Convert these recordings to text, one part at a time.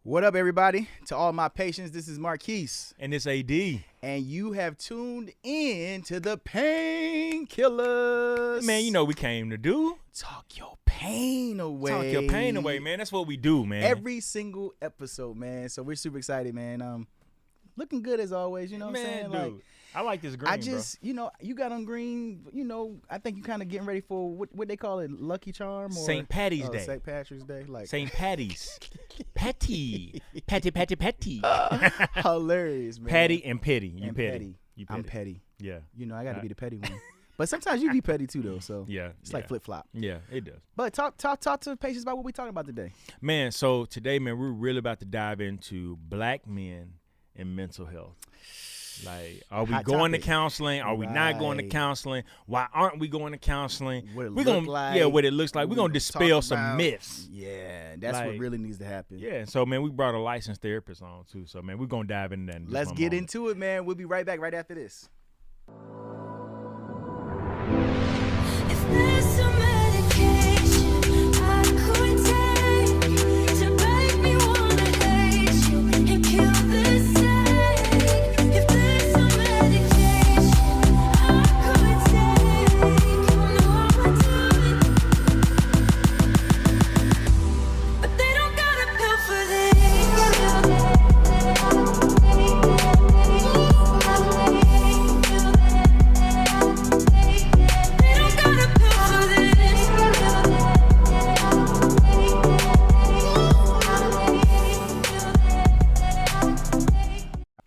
What up, everybody? To all my patients, this is Marquis. And it's AD. And you have tuned in to the Painkillers. Man, you know we came to do. Talk your pain away. Talk your pain away, man. That's what we do, man. Every single episode, man. So we're super excited, man. Looking good as always, you know what I'm saying? Dude, like, I like this green, bro. You got on green, I think you kind of getting ready for what they call it, Lucky Charm? Or St. Patty's Day. St. Patrick's Day. Like St. Patty's. Patty. Patty. Hilarious, man. Patty and petty. You and petty. I'm petty. Yeah. I got to be the petty one. But sometimes you be petty too, though. So yeah, it's like flip-flop. Yeah, it does. But talk to the patients about what we're talking about today. Man, so today, man, we're really about to dive into black men and mental health. Like, are we going to counseling? Are we not going to counseling? Why aren't we going to counseling? What it we're look gonna, like. Yeah, what it looks like. We're going to dispel some myths. Yeah, that's what really needs to happen. Yeah, so, man, we brought a licensed therapist on, too. So, man, we're going to dive into that in Let's get into it, man. We'll be right back right after this. If there's some medication I could take to make me wanna hate you and kill this ache. If there's some medication I could take, you know I would do it. But they don't got a pill for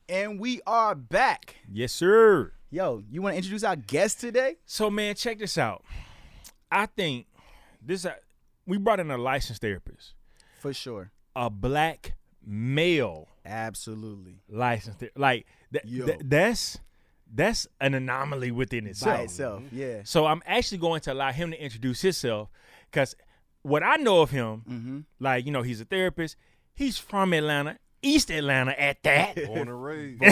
And we are back. Yes, sir. Yo, you want to introduce our guest today? So, man, check this out. I think we brought in a licensed therapist. For sure. A black male. Absolutely. Licensed therapist. Like, that's an anomaly within itself. By itself, yeah. So I'm actually going to allow him to introduce himself because what I know of him, he's a therapist. He's from Atlanta. East Atlanta at that. Born and raised.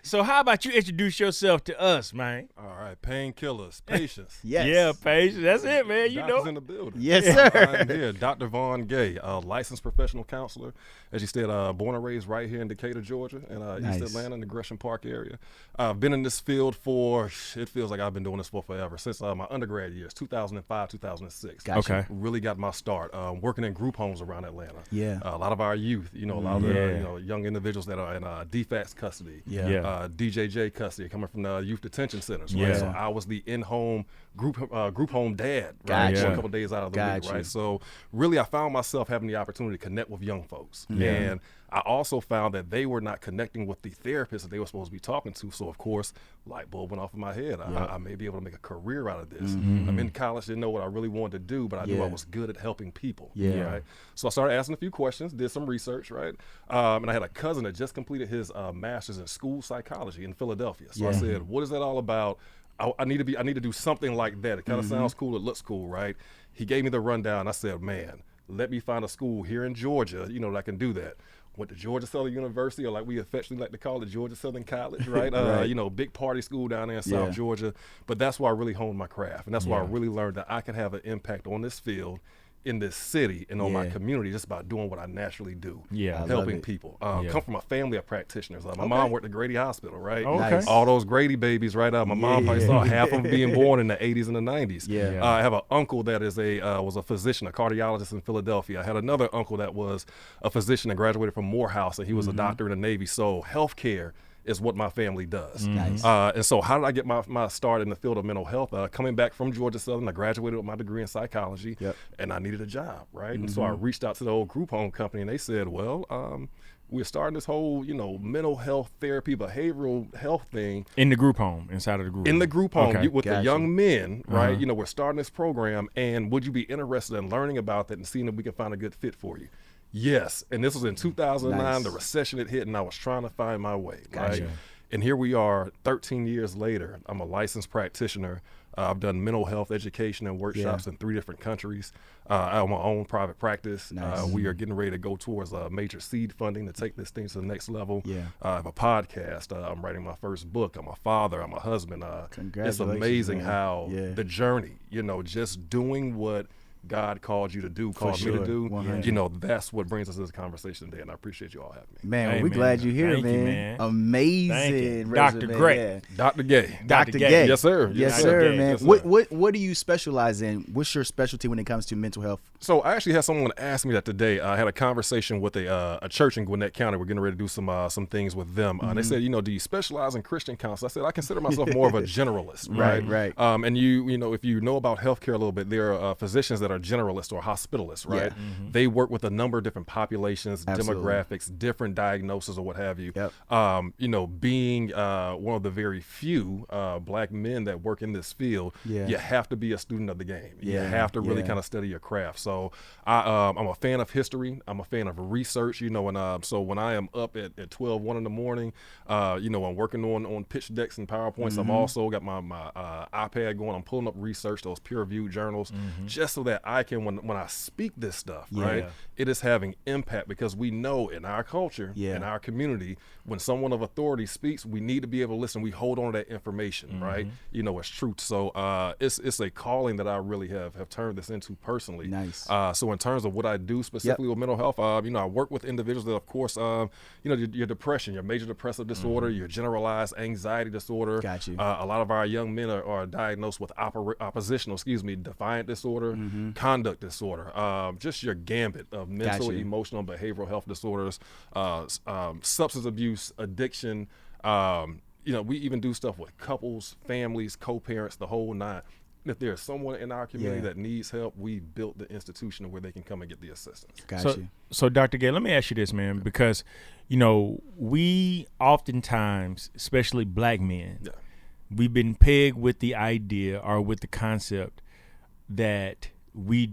So how about you introduce yourself to us, man? All right, painkillers, patience. Yes. Yeah, patience. That's it, man. You Doctor's know. in the building. Yes, sir. I'm here, Dr.Vaughn Gay, a licensed professional counselor. As you said, born and raised right here in Decatur, Georgia, and Nice. East Atlanta in the Gresham Park area. I've been in this field it feels like I've been doing this for forever, since my undergrad years, 2005, 2006. Gotcha. Okay. Really got my start working in group homes around Atlanta. Yeah. A lot of our youth, a lot of the young individuals that are in DFACS custody, DJJ custody, coming from the youth detention centers. Right? Yeah. So I was the in-home group home dad, Gotcha. right? For a couple of days out of the week, right? So really, I found myself having the opportunity to connect with young folks, and I also found that they were not connecting with the therapist that they were supposed to be talking to. So of course, light bulb went off in my head. I may be able to make a career out of this. I'm in college, didn't know what I really wanted to do, but I knew I was good at helping people. Yeah. Right. So I started asking a few questions, did some research, right? And I had a cousin that just completed his master's in school psychology in Philadelphia. So I said, what is that all about? I need to do something like that. It kind of sounds cool. It looks cool, right? He gave me the rundown. I said, man, let me find a school here in Georgia, that I can do that. Went to Georgia Southern University, or like we affectionately like to call it, Georgia Southern College, right? Big party school down there in South Georgia. But that's where I really honed my craft, and that's where I really learned that I can have an impact on this field, in this city, and on my community, just by doing what I naturally do, helping people. Come from a family of practitioners. My mom worked at Grady Hospital, right? Okay. Nice. All those Grady babies, right? My mom probably saw half of them being born in the 80s and the 90s. I have an uncle that is was a physician, a cardiologist in Philadelphia. I had another uncle that was a physician and graduated from Morehouse, and he was a doctor in the Navy. So healthcare is what my family does. Nice. And so how did I get my start in the field of mental health? Coming back from Georgia Southern, I graduated with my degree in psychology, and I needed a job, right? And so I reached out to the old group home company, and they said, well, we're starting this whole, mental health therapy, behavioral health thing. In the group home, inside of the group. In the group home, Okay. with the Gotcha. young men, right? We're starting this program, and would you be interested in learning about that and seeing if we can find a good fit for you? Yes. And this was in 2009, Nice. the recession had hit, and I was trying to find my way, Gotcha. right? And here we are 13 years later. I'm a licensed practitioner. I've done mental health education and workshops in 3 different countries. I have my own private practice. Nice. We are getting ready to go towards major seed funding to take this thing to the next level. Yeah. I have a podcast. I'm writing my first book. I'm a father. I'm a husband. It's Congratulations, amazing man. how Yeah. the journey, just doing what God called you to do, called me sure. to do, 100. you know, that's what brings us to this conversation today. And I appreciate you all having me. Man, Hey, we're man. glad you're here, Thank you, man. man. Amazing, Thank you. resume. Dr. Gray. Yeah. Dr. Gay. Dr. Gay. Gay. Yes, sir. Yes, Dr. sir, Gay. man. Yes, sir. What do you specialize in? What's your specialty when it comes to mental health? So I actually had someone ask me that today. I had a conversation with a church in Gwinnett County. We're getting ready to do some things with them. And they said, you know, do you specialize in Christian counseling? I said, I consider myself more of a generalist, right? Right. And you know, if you know about healthcare a little bit, there are physicians that are generalists or hospitalists, right? Yeah. They work with a number of different populations, Absolutely. demographics, different diagnoses or what have you. Yep. You know, being one of the very few black men that work in this field, Yeah. you have to be a student of the game. You Yeah. have to really Yeah. kind of study your craft. So I'm a fan of history. I'm a fan of research, you know, and so when I am up at 12, 1 in the morning, you know, I'm working on pitch decks and PowerPoints. I'm also got my iPad going. I'm pulling up research, those peer-reviewed journals, just so that I can, when I speak this stuff, right, Yeah. it is having impact, because we know in our culture, Yeah. in our community, when someone of authority speaks, we need to be able to listen. We hold on to that information, right? You know, it's truth. So it's a calling that I really have turned this into personally. Nice. So in terms of what I do specifically with mental health, you know, I work with individuals that, of course, you know, your depression, your major depressive disorder, your generalized anxiety disorder. Got you. A lot of our young men are diagnosed with oppositional, defiant disorder, conduct disorder, just your gambit of mental, Gotcha. emotional, and behavioral health disorders, substance abuse, addiction. You know, we even do stuff with couples, families, co-parents, the whole nine. If there's someone in our community Yeah. that needs help, we built the institution where they can come and get the assistance. Got So, you. so Dr. Gay, let me ask you this, man, because, you know, we oftentimes, especially black men, Yeah. we've been pegged with the idea or with the concept that we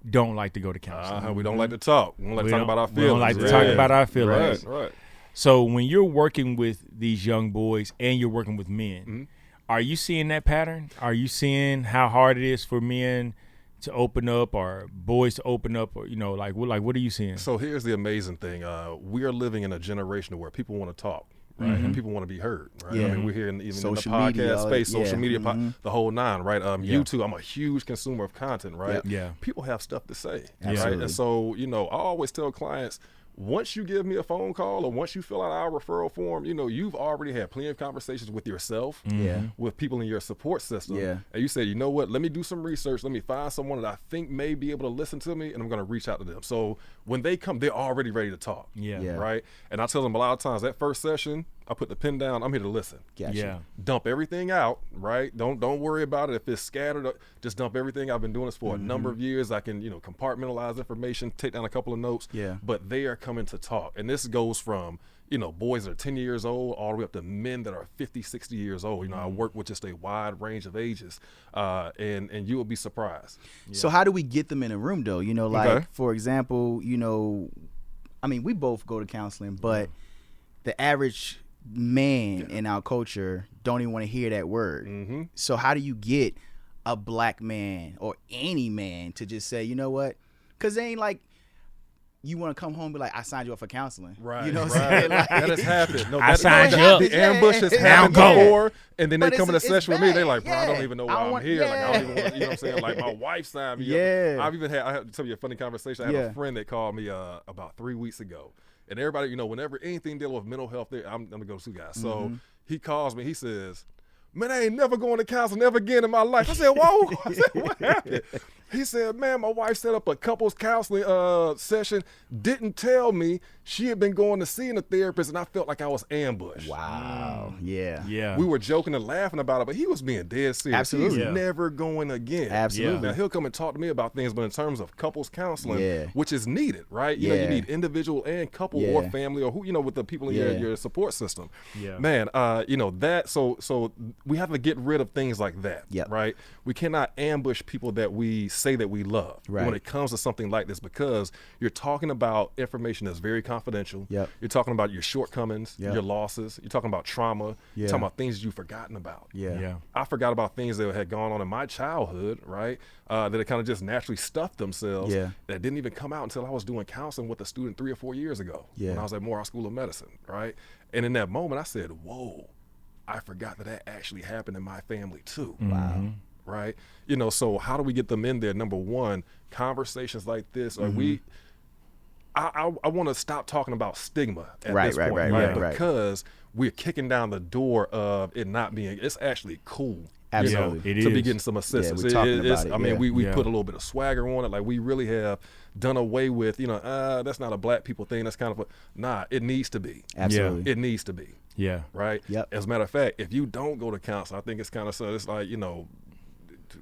don't like to go to counseling. We don't like to talk. We don't like to talk about our feelings. We don't like to talk about our feelings. Right. So when you're working with these young boys and you're working with men, are you seeing that pattern? Are you seeing how hard it is for men to open up or boys to open up, or, you know, like what are you seeing? So here's the amazing thing. We are living in a generation where people want to talk, right? And people want to be heard, right? Yeah. I mean, we're here even Social in the media, podcast space, yeah. social media, the whole nine, right? Yeah. YouTube, I'm a huge consumer of content, right? Yep. Yeah. People have stuff to say, Absolutely. right? And so, you know, I always tell clients, once you give me a phone call or once you fill out our referral form, you know, you've already had plenty of conversations with yourself, Yeah. with people in your support system. Yeah. And you say, you know what, let me do some research. Let me find someone that I think may be able to listen to me, and I'm going to reach out to them. So when they come, they're already ready to talk. Yeah. Yeah. Right. And I tell them a lot of times, that first session, I put the pen down. I'm here to listen. Got you. Yeah. Dump everything out, right? Don't worry about it. If it's scattered, just dump everything. I've been doing this for a number of years. I can, you know, compartmentalize information, take down a couple of notes. Yeah. But they are coming to talk. And this goes from, you know, boys that are 10 years old all the way up to men that are 50, 60 years old. You know, I work with just a wide range of ages. And you will be surprised. So how do we get them in a room though? You know, like Okay. for example, you know, I mean, we both go to counseling, but the average man in our culture don't even want to hear that word. So how do you get a black man or any man to just say, you know what? Because they ain't like you want to come home and be like, I signed you up for counseling. Right. You know what I'm saying? Like, That has happened. No, I that- signed that- you up. The ambush has Yeah. happened Now go. before, and then they But come in a it's session with me. They're bad. like, bro, I don't Yeah. even know I why don't I'm want- here. Like, I don't even yeah. want, you know what I'm saying? Like, my wife signed me Yeah. up. I have to tell you a funny conversation. I had Yeah. a friend that called me about 3 weeks ago. And everybody, you know, whenever anything dealing with mental health, I'm going to go to guys. So he calls me. He says, man, I ain't never going to counseling ever again in my life. I said, whoa. I said, what happened? He said, man, my wife set up a couples counseling session, didn't tell me she had been going to seeing a therapist, and I felt like I was ambushed. wow. Yeah. Yeah. We were joking and laughing about it, but he was being dead serious. Absolutely. He's Yeah. never going again. Absolutely. Now, he'll come and talk to me about things, but in terms of couples counseling, Yeah. which is needed, right? You know, you Yeah. need individual and couple or Yeah. family or who, you know, with the people in Yeah. your support system. Yeah. Man, you know, that, so we have to get rid of things like that, Yep. right? We cannot ambush people that we say that we love Right. when it comes to something like this, because you're talking about information that's very confidential. Yep. You're talking about your shortcomings, Yep. your losses. You're talking about trauma. Yeah. You're talking about things you've forgotten about. Yeah. Yeah. I forgot about things that had gone on in my childhood, right? That had kind of just naturally stuffed themselves. Yeah. That didn't even come out until I was doing counseling with a student 3 or 4 years ago. Yeah. When I was at Morehouse School of Medicine, right? And in that moment, I said, whoa, I forgot that actually happened in my family too. Wow. right? You know, so how do we get them in there? Number one, conversations like this. I want to stop talking about stigma at this point, right? Because we're kicking down the door of it not being. It's actually cool. Absolutely. It to is. be getting some assistance. we're talking about it, I mean, we Yeah. put a little bit of swagger on it. Like, we really have done away with, that's not a black people thing. That's kind of nah, it needs to be. Absolutely. It needs to be. Yeah. Right? Yep. As a matter of fact, if you don't go to counsel, I think it's kind of so, it's like,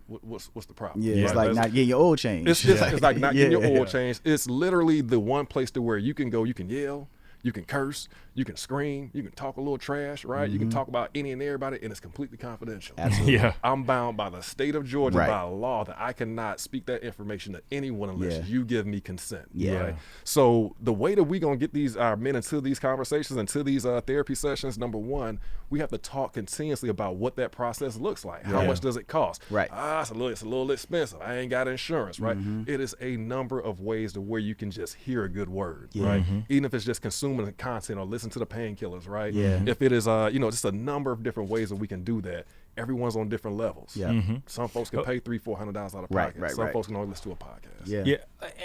what's the problem? Yeah, Right? it's like not getting your oil changed. It's like not getting your Yeah. oil changed. It's literally the one place to where you can go, you can yell, you can curse, you can scream, you can talk a little trash, right? You can talk about any and everybody, and it's completely confidential. Absolutely. Yeah. I'm bound by the state of Georgia, Right. by law, that I cannot speak that information to anyone unless Yeah. you give me consent. Yeah. Right? So the way that we gonna get our men into these conversations, into these therapy sessions, number one, we have to talk continuously about what that process looks like. How Yeah. much does it cost? Right. It's a little expensive. I ain't got insurance, right? It is a number of ways to where you can just hear a good word, right? Even if it's just consuming the content or listen to the painkillers, right? Yeah. If it is, just a number of different ways that we can do that. Everyone's on different levels. Yeah. Some folks can pay $300-$400 out of Right, pocket. right, Some right. folks can only listen to a podcast. Yeah. Yeah,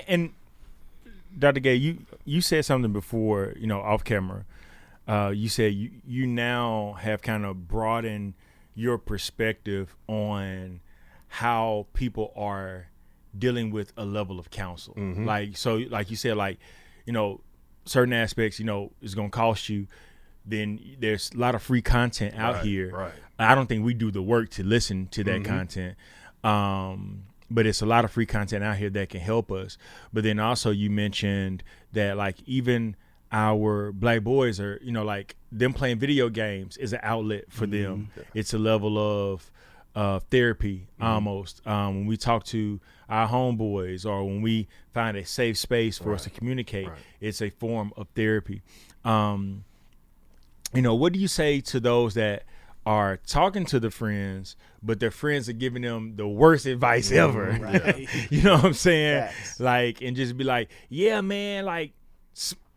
and Dr. Gay, you said something before, off camera. You said you now have kind of broadened your perspective on how people are dealing with a level of counsel. Like you said, certain aspects, is going to cost you. Then there's a lot of free content out Right, here. right. I don't think we do the work to listen to that content. But it's a lot of free content out here that can help us. But then also you mentioned that like even our black boys are, like them playing video games is an outlet for them. It's a level of therapy almost. When we talk to our homeboys or when we find a safe space for us to communicate, it's a form of therapy. What do you say to those that are talking to the friends, but their friends are giving them the worst advice ever? Right. You know what I'm saying? Facts. Like, and just be like, yeah, man, like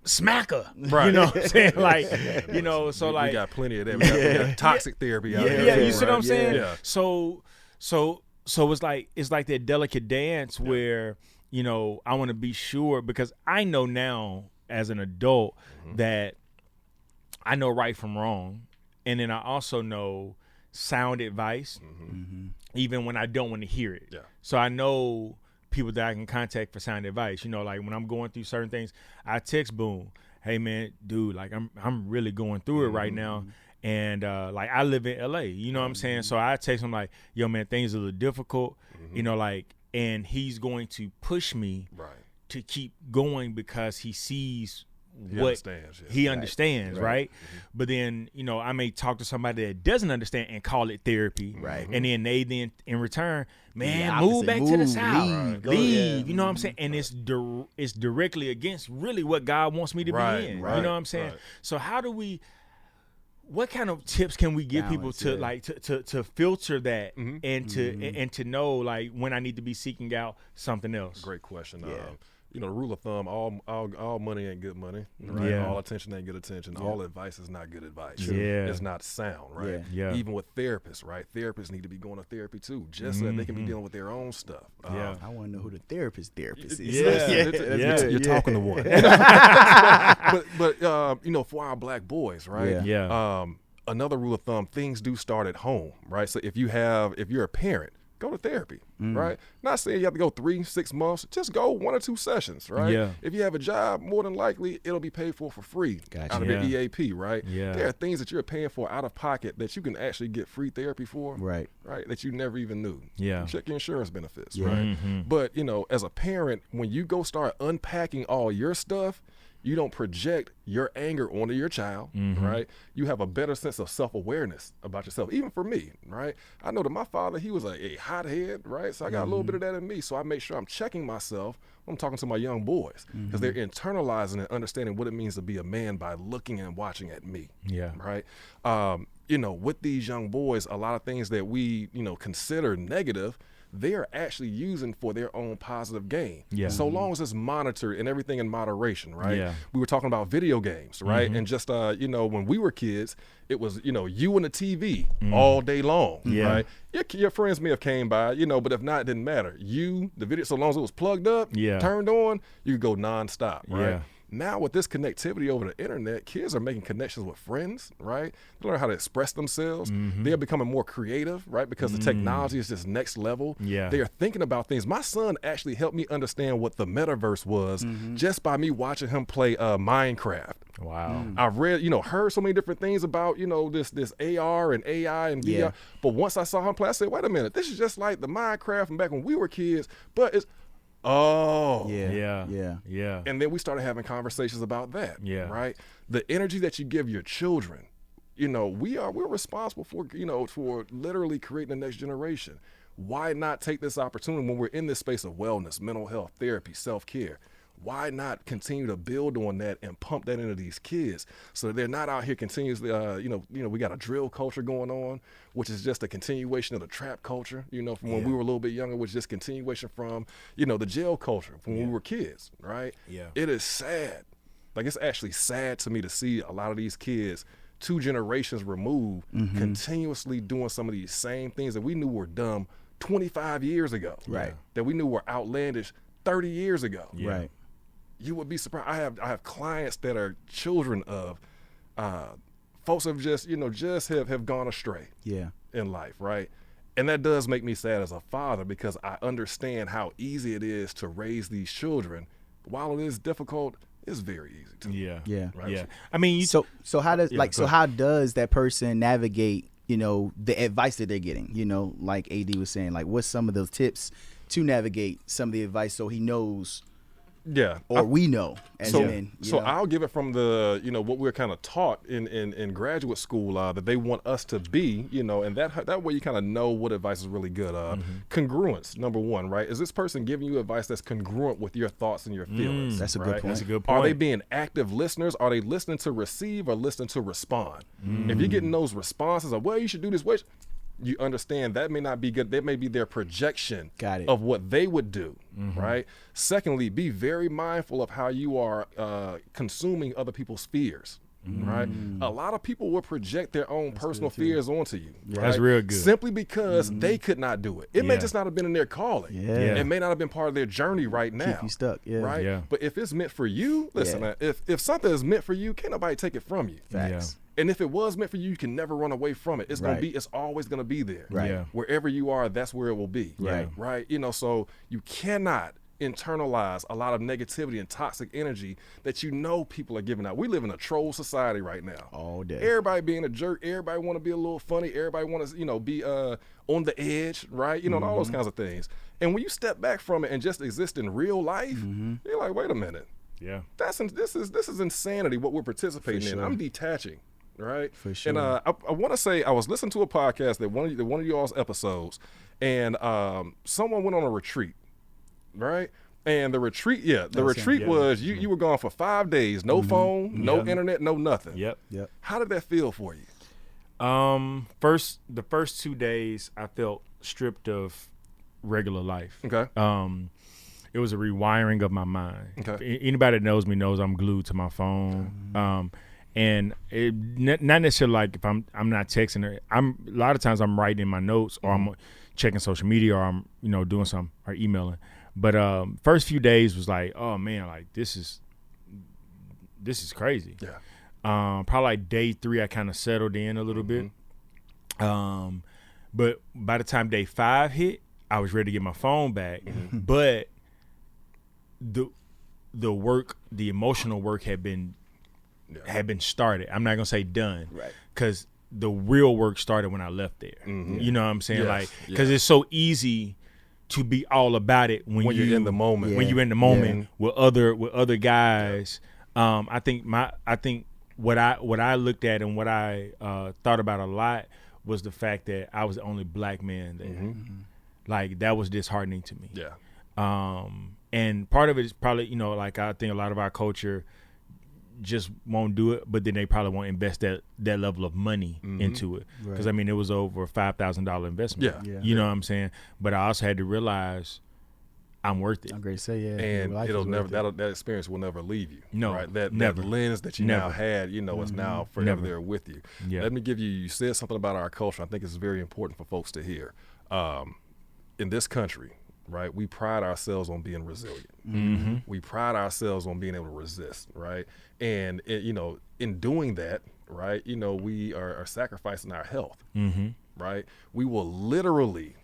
smack her. Right. You know what I'm saying? Like, so we like, got plenty of that. We got toxic therapy out there. yeah, too, you see what I'm right? saying? Yeah. So it's like that delicate dance where, I want to be sure, because I know now as an adult that I know right from wrong. And then I also know sound advice, even when I don't want to hear it. Yeah. So I know people that I can contact for sound advice. Like when I'm going through certain things, I text Boone, hey man, dude, like I'm really going through it right now. And like I live in LA, you know what I'm saying? So I text him like, yo man, things are a little difficult, and he's going to push me to keep going because he sees what understands, yeah. he understands, right? But then, I may talk to somebody that doesn't understand and call it therapy. Right. And then they then in return, man, The move opposite. back to the Move, south. leave. Go, Leave. yeah. You know what I'm saying? And it's directly against really what God wants me to Right, be in. right, You know what I'm saying? right. So how do we what kind of tips can we give people Balance, to yeah. like to filter that and to know like when I need to be seeking out something else? Great question. Yeah. The rule of thumb: all money ain't good money, right? Yeah. All attention ain't good attention. All advice is not good advice. Yeah. It's not sound, right? Yeah. Even with therapists, right? Therapists need to be going to therapy too, just so that they can be dealing with their own stuff. Yeah. I want to know who the therapist is. You're talking to one. but for our black boys, right? Yeah. Another rule of thumb: things do start at home, right? So if you're a parent, go to therapy, right? Not saying you have to go 3-6 months. Just go 1 or 2 sessions, right? Yeah. If you have a job, more than likely it'll be paid for free Gotcha. out of Yeah. your EAP, right? Yeah. There are things that you're paying for out of pocket that you can actually get free therapy for, Right. right? That you never even knew. Yeah. You check your insurance benefits, Yeah. right? But as a parent, when you go start unpacking all your stuff, you don't project your anger onto your child, right? You have a better sense of self-awareness about yourself. Even for me, right? I know that my father, he was a hothead, right? So I got a little bit of that in me. So I make sure I'm checking myself when I'm talking to my young boys because they're internalizing and understanding what it means to be a man by looking and watching at me, Yeah. right? With these young boys, a lot of things that we, consider negative, they are actually using for their own positive gain. Yeah. So long as it's monitored and everything in moderation, right? Yeah. We were talking about video games, right? And just, when we were kids, it was, you and the TV all day long, Yeah. right? Your friends may have came by, but if not, it didn't matter. The video, so long as it was plugged up, Yeah. turned on, you could go nonstop, right? Yeah. Now with this connectivity over the internet, kids are making connections with friends, right? They learn how to express themselves. They're becoming more creative, right? Because the technology is just next level. Yeah. They are thinking about things. My son actually helped me understand what the metaverse was just by me watching him play Minecraft. Wow. I've read, heard so many different things about, this AR and AI and VR. Yeah. But once I saw him play, I said, wait a minute, this is just like the Minecraft from back when we were kids, but it's, Yeah. Yeah. and then we started having conversations about that. Yeah. Right. The energy that you give your children, we're responsible for, for literally creating the next generation. Why not take this opportunity when we're in this space of wellness, mental health, therapy, self-care? Why not continue to build on that and pump that into these kids so that they're not out here continuously, we got a drill culture going on, which is just a continuation of the trap culture, from when we were a little bit younger, which is just continuation from, the jail culture from when we were kids, right? Yeah. It is sad. Like, it's actually sad to me to see a lot of these kids 2 generations removed continuously doing some of these same things that we knew were dumb 25 years ago. Right. That we knew were outlandish 30 years ago. Yeah. Right. You would be surprised. I have clients that are children of folks have just have gone astray Yeah. in life, right? And that does make me sad as a father because I understand how easy it is to raise these children. While it is difficult, it's very easy to. Yeah. Yeah. Right. Yeah. I mean, So how does Yeah, go how does that person navigate, the advice that they're getting? Like AD was saying, like what's some of those tips to navigate some of the advice so he knows Yeah. or we know as So, men. I'll give it from the, what we're kind of taught in graduate school that they want us to be, and that way you kind of know what advice is really good. Congruence, number one, right? Is this person giving you advice that's congruent with your thoughts and your feelings? That's a good right? point. That's a good Are they point. being active listeners? Are they listening to receive or listening to respond? If you're getting those responses of, well, you should do this way, you understand that may not be good. That may be their projection Got it. of what they would do, right? Secondly, be very mindful of how you are consuming other people's fears, right? A lot of people will project their own personal fears onto you. That's right? real good. Simply because they could not do it. It may Yeah. just not have been in their calling. Yeah. It may not have been part of their journey right now. Keep you stuck. Yeah. Right? Yeah. But if it's meant for you, listen, Yeah. man, if something is meant for you, can't nobody take it from you. Facts. And if it was meant for you, you can never run away from it. It's Right. it's always gonna be there. Right. Yeah. Wherever you are, that's where it will be. Right. Right. So you cannot internalize a lot of negativity and toxic energy that people are giving out. We live in a troll society right now. All day. Everybody being a jerk. Everybody want to be a little funny. Everybody want to, be on the edge, right? And all those kinds of things. And when you step back from it and just exist in real life, you're like, wait a minute. Yeah. This is insanity. What we're participating in. sure. I'm detaching, right? For sure. And I want to say I was listening to a podcast that one of y'all's episodes, and someone went on a retreat, right? And the retreat, was you were gone for 5 days, no phone, no internet, no nothing. Yep. Yep. How did that feel for you? The first 2 days I felt stripped of regular life. Okay. It was a rewiring of my mind. Okay. Anybody that knows me knows I'm glued to my phone. And it, not necessarily like if I'm not texting her. A lot of times I'm writing in my notes or I'm checking social media or I'm doing something or emailing. But first few days was like, oh man, like this is crazy. Yeah. Probably like day 3 I kind of settled in a little bit. But by the time day 5 hit, I was ready to get my phone back. But the work, the emotional work had been started. I'm not gonna say done, Right. Because the real work started when I left there. You know what I'm saying? Yes. Like, because it's so easy to be all about it when you're in the moment. Yeah. When you're in the moment with other guys. I think what I looked at and what I thought about a lot was the fact that I was the only black man there. Like that was disheartening to me. Yeah. And part of it is probably, like I think a lot of our culture just won't do it, but then they probably won't invest that level of money into it. Because, I mean, it was over a $5,000 investment. Yeah. You know what I'm saying? But I also had to realize I'm worth it. I'm great to say, yeah. And Life it'll is never worth it. that experience will never leave you. No, right? That never. lens that you Never. now had, you know, is now forever there with you. Yeah. Let me give you. You said something about our culture. I think it's very important for folks to hear. In this country, right, we pride ourselves on being resilient. We pride ourselves on being able to resist, right? And you know, in doing that, right, you know, we are sacrificing our health, right? We will literally,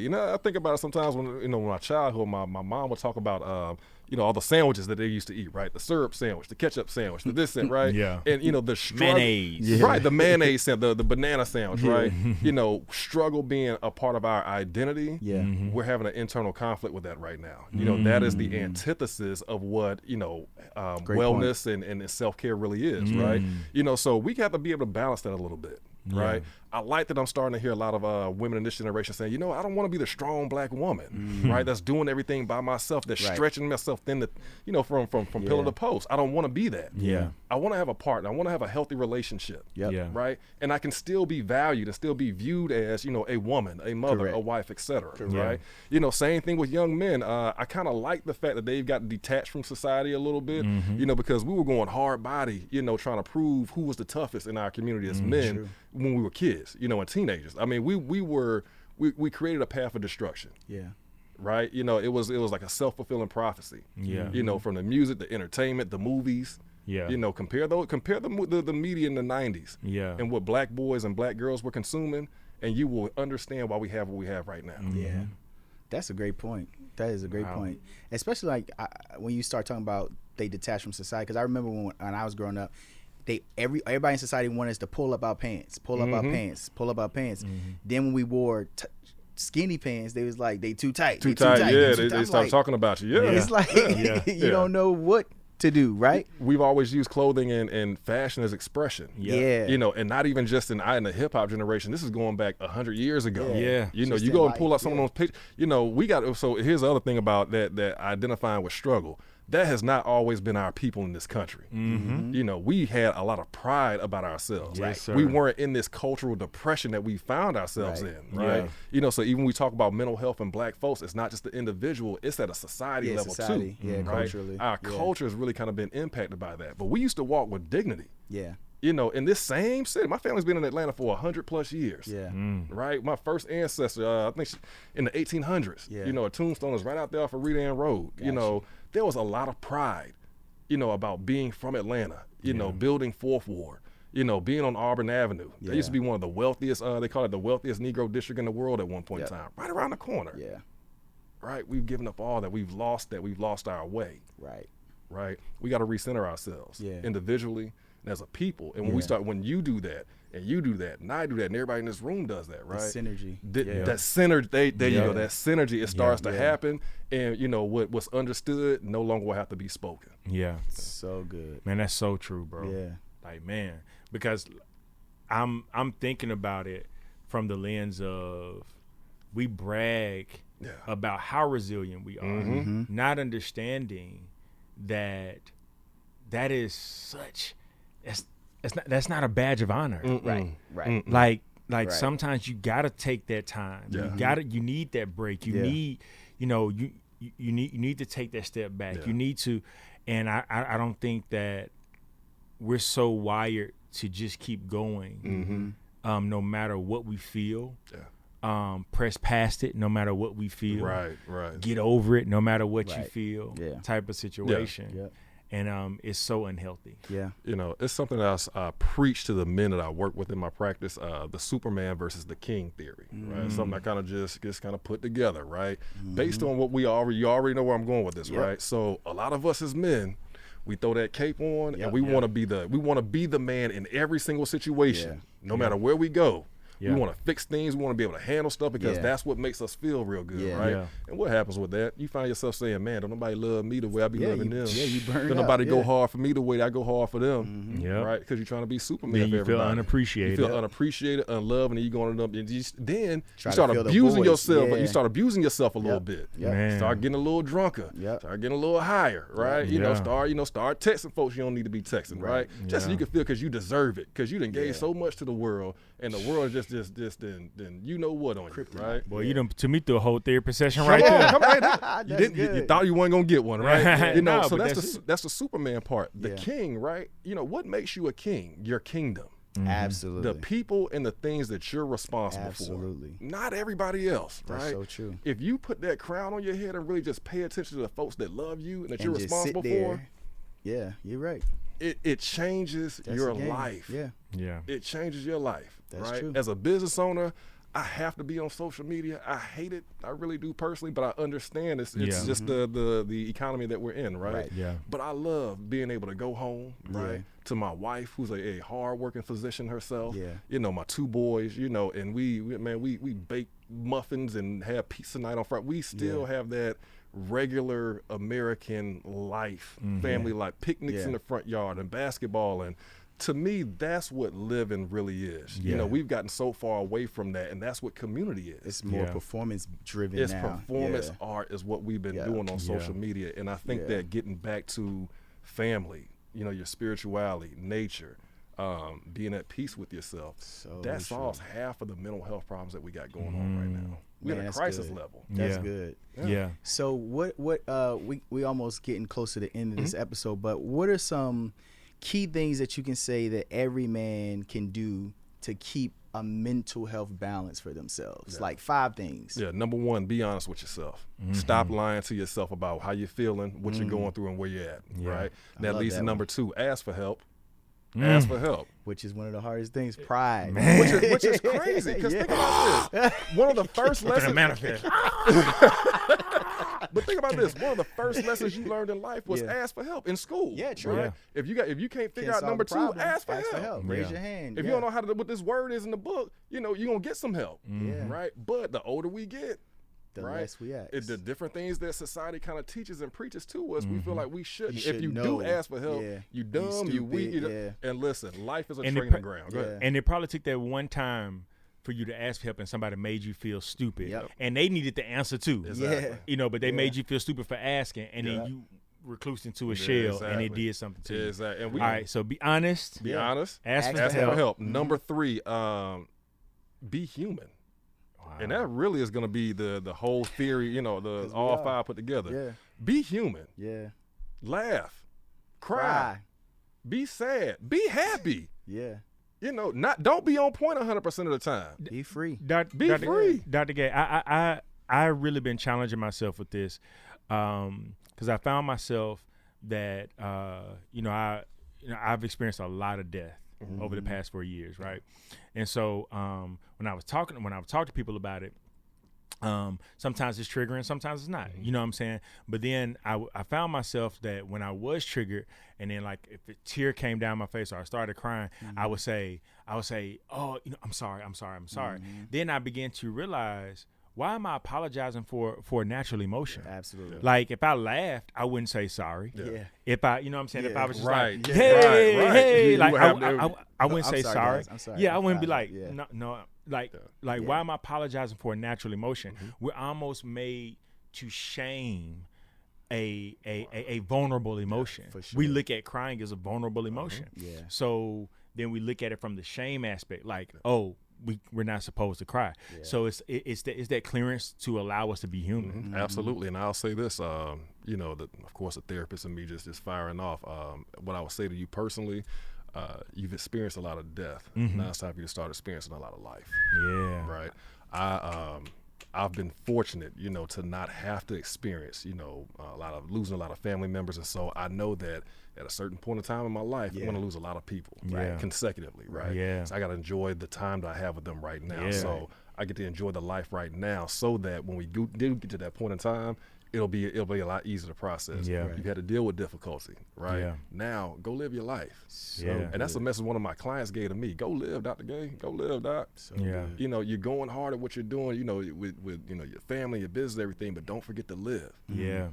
you know, I think about it sometimes when, you know, when my childhood, my mom would talk about, you know, all the sandwiches that they used to eat, right? The syrup sandwich, the ketchup sandwich, the this and right? Yeah. And, you know, the struggle. Mayonnaise. Right, the mayonnaise sandwich, the banana sandwich, right? You know, struggle being a part of our identity. Yeah. We're having an internal conflict with that right now. You know, that is the antithesis of what, you know, wellness and self-care really is, right? You know, so we have to be able to balance that a little bit. Right. I like that I'm starting to hear a lot of women in this generation saying, you know, I don't want to be the strong black woman, right? That's doing everything by myself, that's stretching myself thin, you know, from pillar to post. I don't want to be that. Yeah. I want to have a partner. I want to have a healthy relationship. Yep. Yeah. Right. And I can still be valued and still be viewed as, you know, a woman, a mother, Correct. a wife, etc. Yeah. Right. You know, same thing with young men. I kind of like the fact that they've gotten detached from society a little bit, you know, because we were going hard body, you know, trying to prove who was the toughest in our community as men when we were kids, you know, and teenagers. I mean, we created a path of destruction. Yeah. Right. You know, it was like a self-fulfilling prophecy. Yeah. You know, from the music, the entertainment, the movies. Yeah. You know, compare the media in the 90s. Yeah. And what black boys and black girls were consuming, and you will understand why we have what we have right now. Yeah. That's a great point. That is a great point. Especially like when you start talking about they detach from society. Because I remember when I was growing up, everybody in society wanted us to pull up our pants. Then when we wore skinny pants, they was like, they too tight. Too they tight. Yeah, too they tight. start Like, talking about you. Yeah. It's like you don't know what to do, right? We've always used clothing and fashion as expression. Yeah. You know, and not even just in the hip hop generation. This is going back 100 years ago. Yeah. You know, Just you in go and life, pull out some of those pictures. You know, so here's the other thing about that identifying with struggle. That has not always been our people in this country. You know, we had a lot of pride about ourselves. Yes, sir. We weren't in this cultural depression that we found ourselves in, right? Yeah. You know, so even when we talk about mental health and black folks, it's not just the individual, it's at a society level society. too. Yeah, right? culturally. Our Yeah. culture has really kind of been impacted by that. But we used to walk with dignity. Yeah. You know, in this same city, my family's been in Atlanta for 100+ years. Yeah. Right, my first ancestor, I think in the 1800s. Yeah. You know, a tombstone is right out there off of Reed Ann Road. You know, there was a lot of pride, you know, about being from Atlanta. You know, building Fourth Ward. You know, being on Auburn Avenue. They used to be one of the wealthiest. They call it the wealthiest Negro district in the world at one point in time. Right around the corner. Yeah. Right, we've given up all that. We've lost that. We've lost our way. Right. Right, we got to recenter ourselves individually and as a people. And when you do that, and you do that, and I do that, and everybody in this room does that, right? The synergy. That synergy, there you go. That synergy, it starts to happen, and you know what's understood no longer will have to be spoken. Yeah. So good. Man, that's so true, bro. Yeah. Like, man, because I'm thinking about it from the lens of we brag about how resilient we are, not understanding that is such that's not a badge of honor. Right. Like sometimes you gotta take that time. You need that break. You need, you know, you need to take that step back. You need to, and I don't think that we're so wired to just keep going, no matter what we feel. Press past it no matter what we feel. Right. Get over it no matter what you feel. Type of situation. Yeah. And it's so unhealthy. Yeah. You know, it's something that I preach to the men that I work with in my practice, the Superman versus the King theory, right? Something I kind of just kind of put together, right? Based on what you already know where I'm going with this, right? So a lot of us as men, we throw that cape on and we want to be the man in every single situation, no matter where we go. Yeah. We want to fix things. We want to be able to handle stuff because Yeah. that's what makes us feel real good, Yeah. right? Yeah. And what happens with that? You find yourself saying, man, don't nobody love me the way I be loving them. you burn Don't up, nobody go yeah. hard for me the way I go hard for them, Yep. right? Because you're trying to be Superman Then for you feel everybody. unappreciated. You feel unappreciated, unloved, and then you going up and then Try you to start fill the abusing voice. yourself. Yeah. You start abusing yourself a little Yep. bit. Yep. Man. Start getting a little drunker. Yep. Start getting a little higher, right? You know, Yeah. start texting folks you don't need to be texting, right? Just so Yeah. you can feel because you deserve it, because you done gave Yeah. so much to the world, and the world just then you know what on you, right? Boy, you done to me through a whole therapy session Come right on, there. come right there. That's You good. thought you weren't gonna get one, right? You know, No, so but that's the Superman part. The Yeah. king, right? You know, what makes you a king? Your kingdom. Absolutely. The people and the things that you're responsible Absolutely. for. Not everybody else, That's right? so true. If you put that crown on your head and really just pay attention to the folks that love you and that And you're just responsible sit there. for, Yeah, you're right. it changes That's your the game. life. Yeah. Yeah. It changes your life, That's right? true. As a business owner, I have to be on social media. I hate it. I really do personally, but I understand it's Yeah. just the economy that we're in, right? Right. Yeah. But I love being able to go home, right, Yeah. to my wife, who's a hard-working physician herself. Yeah. You know, my two boys. You know, and we bake muffins and have pizza night on Friday. We still have that regular American life, family life, picnics Yeah. in the front yard and basketball. And to me, that's what living really is. You Yeah. know, we've gotten so far away from that, and that's what community is. It's more Yeah. performance driven It's now. performance Yeah. art is what we've been Yeah. doing on Yeah. social media. And I think Yeah. that getting back to family, you know, your spirituality, nature, being at peace with yourself, So that true. solves half of the mental health problems that we got going on right now. We're Man, at a that's crisis good. level. That's Yeah. good. Yeah. So what we almost getting close to the end of this episode, but what are some key things that you can say that every man can do to keep a mental health balance for themselves? Like 5 things. Yeah, number one, be honest with yourself. Stop lying to yourself about how you're feeling, what you're going through, and where you're at, right? And that love leads to that number 2, ask for help. Ask for help. Which is one of the hardest things. Pride. Which is crazy, because think about this. One of the first lessons manifest. But think about this. One of the first lessons you learned in life was Yeah. ask for help in school. Yeah, true. Right? If you can't figure Can't out solve number the 2, problem, ask for help. Raise Yeah. your hand. If you don't know how to what this word is in the book, you know, you're gonna get some help. Yeah. Right? But the older we get, the right? less we ask. The different things that society kind of teaches and preaches to us, we feel like we shouldn't. You should if you know. do ask for help, Yeah. you You dumb, you weak. stupid, yeah. And listen, life is a And the training pre- ground. Go Yeah. ahead. And it probably took that one time for you to ask for help and somebody made you feel stupid. Yep. And they needed the answer too. Yeah. You know, but they made you feel stupid for asking, and Yeah. then you reclused into a shell and it exactly. did something to you. Exactly. And we All right, so be honest. be honest. Ask Ask for Ask help. for help. Number 3, be human. And that really is going to be the whole theory, you know, the 'Cause we all are. 5 put together. Yeah. Be human. Yeah. Laugh. Cry. Cry. Be sad. Be happy. Yeah. You know, don't be on point 100% of the time. Be free. Be free. Dr. Gay, I really been challenging myself with this because I found myself that I've experienced a lot of death over the past 4 years, right? And so when I was talking to people about it, sometimes it's triggering, sometimes it's not. You know what I'm saying? But then I found myself that when I was triggered, and then like if a tear came down my face or I started crying, I would say, "Oh, you know, I'm sorry." Then I began to realize, why am I apologizing for a natural emotion? Absolutely. Like if I laughed, I wouldn't say sorry. Yeah. If I, you know what I'm saying? If Yeah. I was just Right. like, Yeah. hey, Right. hey, You like would I have wouldn't I'm say sorry, sorry. guys. I'm sorry. Yeah, I I'm wouldn't be sorry. like, Yeah. no, like Yeah. why am I apologizing for a natural emotion? We're almost made to shame a vulnerable emotion. for sure. We look at crying as a vulnerable emotion. Yeah. So then we look at it from the shame aspect, like, oh, we're not supposed to cry. So it's that clearance to allow us to be human. Absolutely. And I'll say this, you know, of course, the therapist and me just firing off. What I would say to you personally, you've experienced a lot of death. Now it's time for you to start experiencing a lot of life. Yeah. Right. I've been fortunate, you know, to not have to experience, you know, losing a lot of family members. And so I know that at a certain point in time in my life, I'm going to lose a lot of people Yeah. consecutively. Right. Yeah. So I got to enjoy the time that I have with them right now. Yeah. So I get to enjoy the life right now so that when we do get to that point in time, it'll be a lot easier to process. Yeah. You've had to deal with difficulty, right? Yeah. Now go live your life. Yeah. And that's a message one of my clients gave to me. Go live, Dr. Gay. Go live, Doc. Yeah. You know, you're going hard at what you're doing, you know, with you know, your family, your business, everything, but don't forget to live. Yeah.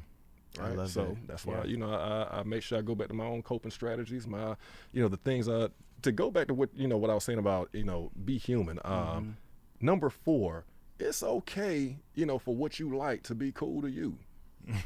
Right. love So that. that's why, you know, I make sure I go back to my own coping strategies, my, you know, the things to go back to what, you know, what I was saying about, you know, be human. Number 4, it's okay, you know, for what you like to be cool to you.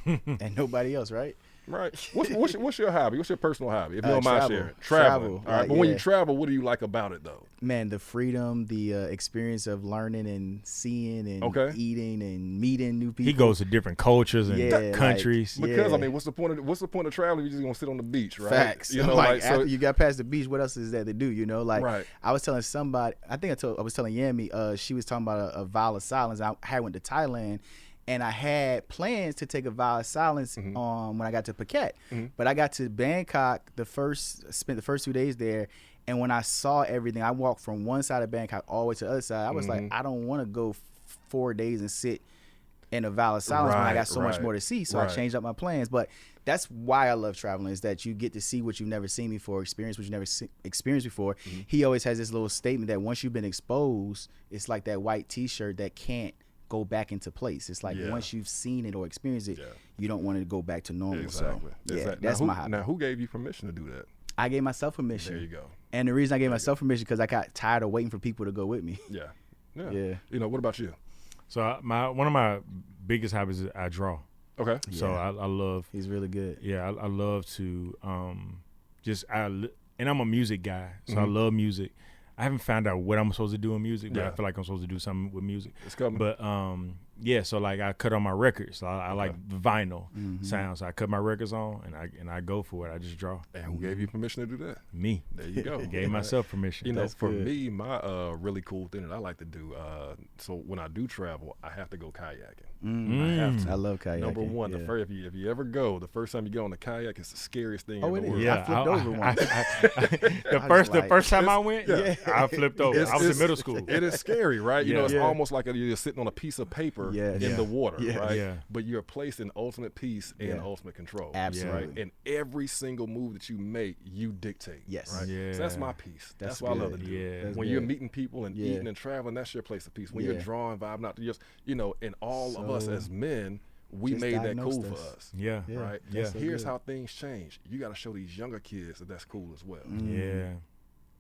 And nobody else, right? Right. What's your hobby? What's your personal hobby? If you don't mind Travel. sharing. Travel. All right. Like, But when yeah. you travel, what do you like about it though? Man, the freedom, the experience of learning and seeing and Okay. eating and meeting new people. He goes to different cultures and Yeah, like- countries. Because Yeah. I mean, what's the point of traveling? You're just gonna sit on the beach, right? Facts. You know, like, like so. after you got past the beach, what else is there to do? You know, like Right. I was telling somebody, I was telling Yamie, she was talking about a vow of silence. I had went to Thailand, and I had plans to take a vow of silence when I got to Phuket. But I got to Bangkok spent the first 2 days there, and when I saw everything, I walked from one side of Bangkok all the way to the other side. I was like, I don't want to go 4 days and sit in a vow of silence when I got so much more to see. So I changed up my plans. But that's why I love traveling, is that you get to see what you've never seen before, experience what you've never experienced before. He always has this little statement that once you've been exposed, it's like that white T-shirt that can't go back into place. It's like once you've seen it or experienced it, you don't want to go back to normal. Exactly. So, yeah, Exactly. that's my hobby. Now, who gave you permission to do that? I gave myself permission. There you go. And the reason I gave myself permission because I got tired of waiting for people to go with me. Yeah. Yeah. Yeah. You know, what about you? So one of my biggest hobbies is I draw. Okay. So Yeah. I love. He's really good. Yeah, I love to and I'm a music guy, so I love music. I haven't found out what I'm supposed to do in music, but I feel like I'm supposed to do something with music. It's coming. But yeah, so like I cut on my records. So I like vinyl sounds. So I cut my records on and I go for it. I just draw. And who gave you permission to do that? Me. There you go. Gave myself permission. You know, That's for good. me, my really cool thing that I like to do, so when I do travel, I have to go kayaking. I have to. I love kayaking. Number one, yeah. the first, if you ever go, the first time you get on the kayak, it's the scariest thing Oh, in it the is. world. I flipped over once. The first time I went, I flipped over. I was in middle school. It is scary, right? You know, it's Yeah. almost like you're sitting on a piece of paper in the water, Yeah. right? Yeah. But you're placed in ultimate peace and ultimate control. Absolutely. Right? And every single move that you make, you dictate. Yes. Right? Yeah. So that's my piece. That's That's what I love to good. do. Yeah. That's When good. you're meeting people and Yeah. eating and traveling, that's your place of peace. When you're Yeah. drawing, vibing out to just, you know, and all of us So, as men, we just made that diagnosed cool for us. us. Yeah. Yeah. Right? Yeah. so Here's good. how things change. You got to show these younger kids that that's cool as well. Yeah.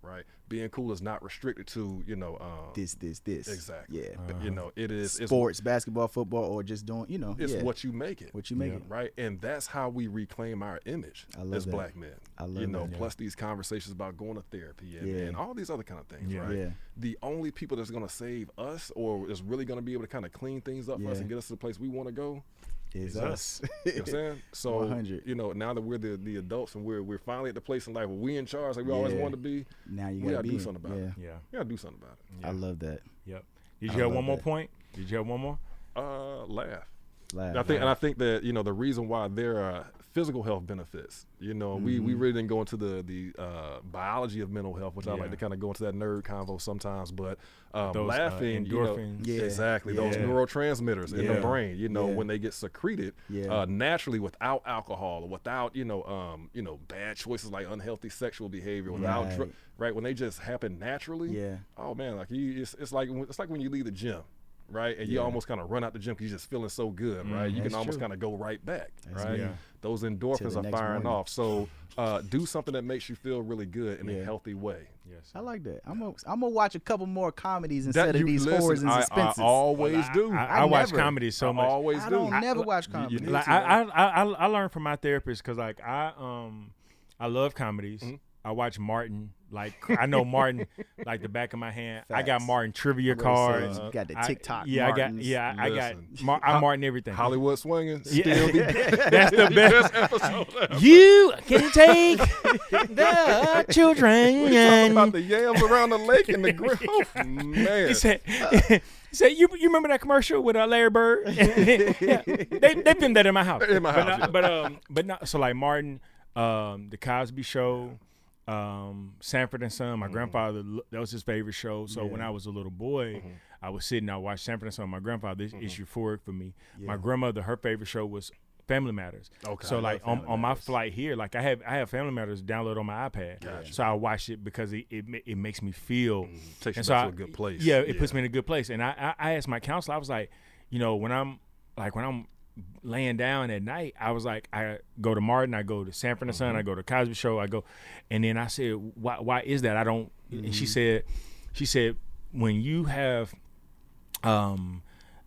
Right? Being cool is not restricted to, you know, This. Exactly. Yeah. But, you know, it is Sports, basketball, football, or just doing, It's what you make it. What you make it. Right? And that's how we reclaim our image I love as that. black men. I love you know, that. plus these conversations about going to therapy Yeah. and all these other kind of things, Yeah. right? Yeah. The only people that's going to save us or is really going to be able to kind of clean things up for us Yeah. and get us to the place we want to go, It's It's us. you know what I'm saying? So, 100. you know, now that we're the adults and we're finally at the place in life where we in charge like we always Yeah. wanted to be, Now you we gotta gotta be do in. something about yeah. it. Yeah. we got to do something about it. I love that. Yep. Did I you have love one more that. point? Did you have one more? Laugh. Laugh. I think that, you know, the reason why there are physical health benefits, you know, we really didn't go into the biology of mental health, which I like Yeah. to kind of go into that nerd convo sometimes, but Those, laughing, you know, endorphins. Yeah. exactly, those Yeah. neurotransmitters in the Yeah. brain, you know, Yeah. when they get secreted Yeah. naturally without alcohol or without, you know, bad choices like unhealthy sexual behavior, without Right. right, when they just happen naturally. Yeah. Oh man, like it's like when you leave the gym. Right, and you almost kind of run out the gym because you're just feeling so good, right? You can That's almost true. kind of go right back, That's right? good. Yeah. Those Till endorphins the are next firing morning. off. So do something that makes you feel really good in a Yeah. healthy way. Yes. I like that. I'm gonna watch a couple more comedies instead of you- these listen, horrors and I suspenses. always do. I watch never. comedy so I much. always I do. don't never watch you comedy. need Like to. I learned from my therapist because like I love comedies. Mm-hmm. I watch Martin. Like I know Martin like the back of my hand. I got Facts. Martin trivia You cards. got the I- TikTok. Yeah, Martins. I got Listen. I Martin everything. Hollywood swinging. Yeah. Still the That's the best. episode ever. You can take the children. Talking about the yams around the lake and the grill. Oh, man. He said, you remember that commercial with Larry Bird? Yeah, they filmed that in my house. In my house, yeah. But not so like Martin, the Cosby Show, Sanford and Son. My grandfather, that was his favorite show. So when I was a little boy, I was sitting, I watched Sanford and Son. My grandfather, this is euphoric for me. Yeah. My grandmother, her favorite show was Family Matters. Okay. So I like love on my flight here, like I have Family Matters downloaded on my iPad. Gotcha. So I watch it because it makes me feel. Takes you and so back to a good place. Yeah, it puts me in a good place. And I asked my counselor, I was like, you know, when I'm laying down at night, I was like, I go to Martin, I go to Sanford and Son, I go to Cosby Show, I go, and then I said, why is that? I don't. And she said, when you have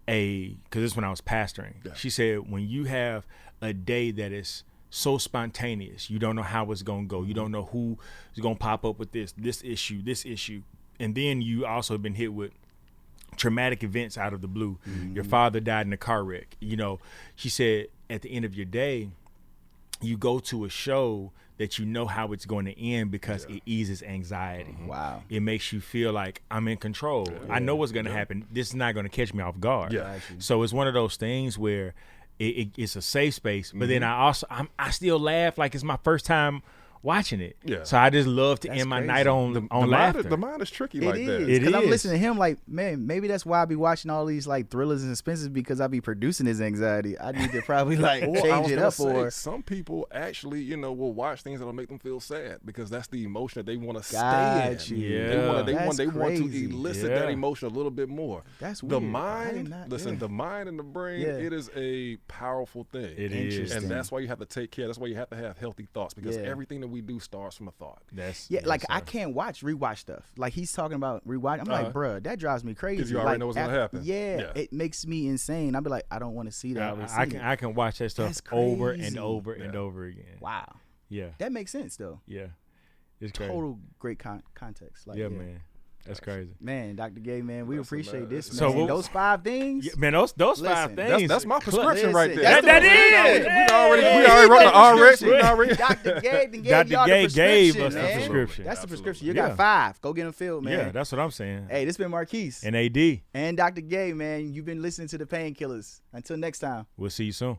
because this is when I was pastoring. Yeah. She said, when you have a day that is so spontaneous, you don't know how it's going to go. You don't know who is going to pop up with this issue. And then you also have been hit with traumatic events out of the blue. Your father died in a car wreck. You know, she said at the end of your day, you go to a show that you know how it's going to end because it eases anxiety. Wow. It makes you feel like I'm in control. I know what's going to happen. This is not going to catch me off guard. Yeah. So it's one of those things where it's a safe space, but then I still laugh like it's my first time watching it. Yeah. So I just love to end my night on laughter. The mind is tricky It like is, that. because I'm listening to him like, man, maybe that's why I be watching all these like thrillers and suspenses, because I be producing his anxiety. I need to probably like change it up. Or some people actually, you know, will watch things that'll make them feel sad because that's the emotion that they want to Got stay you. in. Yeah. They want to crazy. elicit that emotion a little bit more. That's the weird. mind. The mind and the brain. Yeah. It is a powerful thing. It is. Interesting. And that's why you have to take care. That's why you have to have healthy thoughts, because everything that we do starts from a thought. I can't rewatch stuff. Like he's talking about rewatch. I'm like, bruh, that drives me crazy. Because you already know what's gonna happen. Yeah, it makes me insane. I'll be like, I don't want to see that. I can watch that stuff That's over and crazy. over and over again. Wow. Yeah. That makes sense though. Yeah. It's crazy. Total great context. Like, man. That's crazy. Man, Dr. Gay, man, we appreciate this, man. So those 5 things. Yeah, man, those 5 Listen, things. That's my prescription right there. That is. We already wrote the RX. We already. Dr. Gay, gave Dr. y'all Gay the gave prescription, us the man. prescription. That's the prescription. You Yeah. got 5. Go get them filled, man. Yeah, that's what I'm saying. Hey, this been Marquis And AD. and Dr. Gay, man. You've been listening to the Painkillers. Until next time. We'll see you soon.